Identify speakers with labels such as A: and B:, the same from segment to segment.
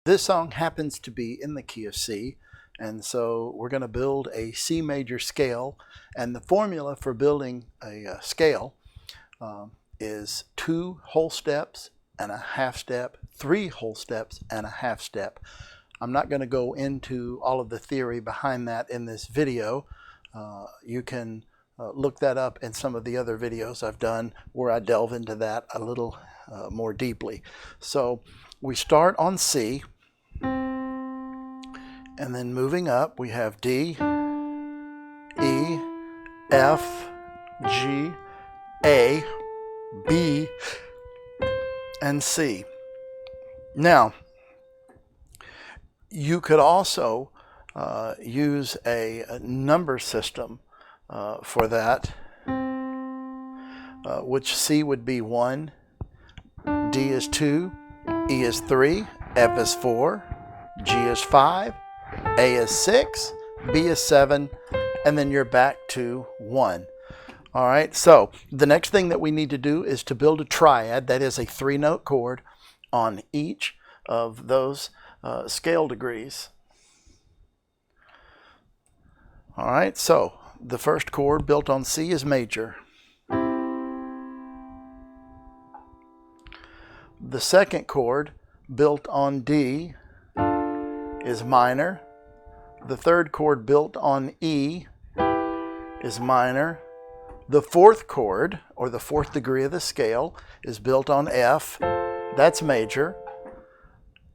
A: This song happens to be in the key of C, and so we're going to build a C major scale, and the formula for building a scale is 2 whole steps and a half step, 3 whole steps and a half step. I'm not going to go into all of the theory behind that in this video. You can look that up in some of the other videos I've done where I delve into that a little more deeply. So we start on C, and then moving up we have D, E, F, G, A, B, and C. Now, you could also use a number system for that, which C would be 1, D is 2, E is 3, F is 4, G is 5, A is 6, B is 7, and then you're back to 1. All right, so the next thing that we need to do is to build a triad, that is a 3-note chord on each of those scale degrees. All right, so the first chord built on C is major. The second chord built on D is minor. The third chord built on E is minor. The fourth chord, or the 4th degree of the scale, is built on F. That's major.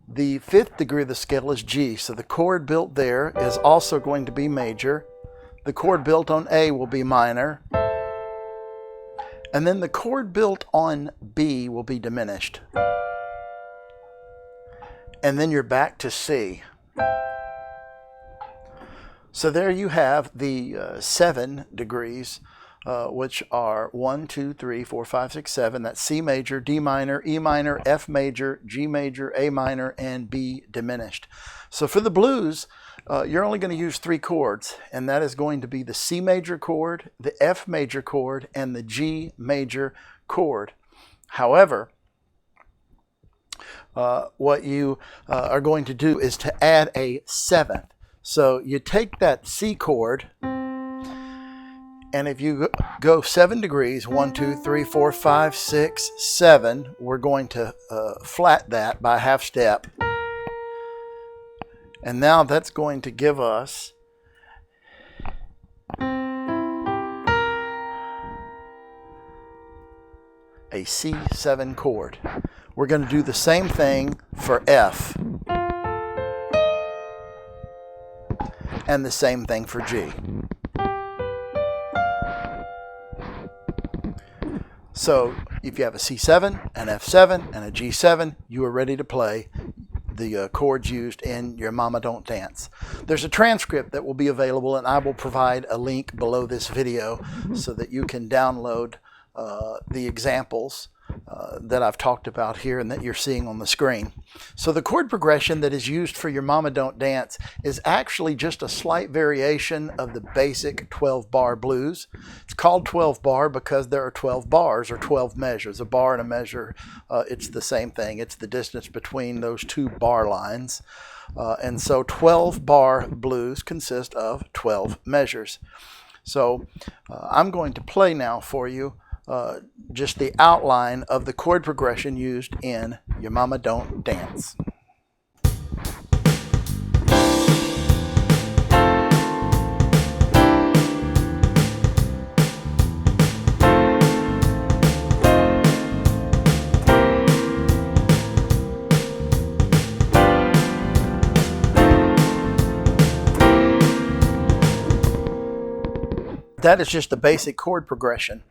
A: The 5th degree of the scale is G, so the chord built there is also going to be major. The chord built on A will be minor. And then the chord built on B will be diminished. And then you're back to C. So there you have the 7 degrees, which are 1, 2, 3, 4, 5, 6, 7. That's C major, D minor, E minor, F major, G major, A minor, and B diminished. So for the blues, you're only going to use 3 chords, and that is going to be the C major chord, the F major chord, and the G major chord. However, what you are going to do is to add a 7th. So you take that C chord, and if you go 7 degrees, 1, 2, 3, 4, 5, 6, 7, we're going to flat that by half step. And now that's going to give us a C7 chord. We're going to do the same thing for F, and the same thing for G. So if you have a C7, an F7, and a G7, you are ready to play the chords used in your Mama Don't Dance. There's a transcript that will be available, and I will provide a link below this video so that you can download the examples that I've talked about here and that you're seeing on the screen. So the chord progression that is used for your Mama Don't Dance is actually just a slight variation of the basic 12-bar blues. It's called 12-bar because there are 12 bars or 12 measures. A bar and a measure, it's the same thing. It's the distance between those 2 bar lines. And so 12-bar blues consist of 12 measures. So I'm going to play now for you just the outline of the chord progression used in Your Mama Don't Dance. That is just the basic chord progression.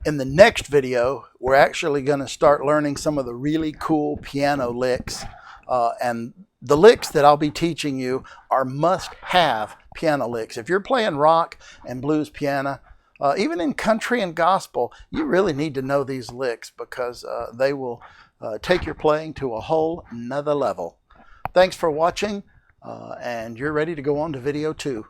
A: In the next video, we're actually going to start learning some of the really cool piano licks. And the licks that I'll be teaching you are must-have piano licks. If you're playing rock and blues piano, even in country and gospel, you really need to know these licks because they will take your playing to a whole nother level. Thanks for watching, and you're ready to go on to video 2.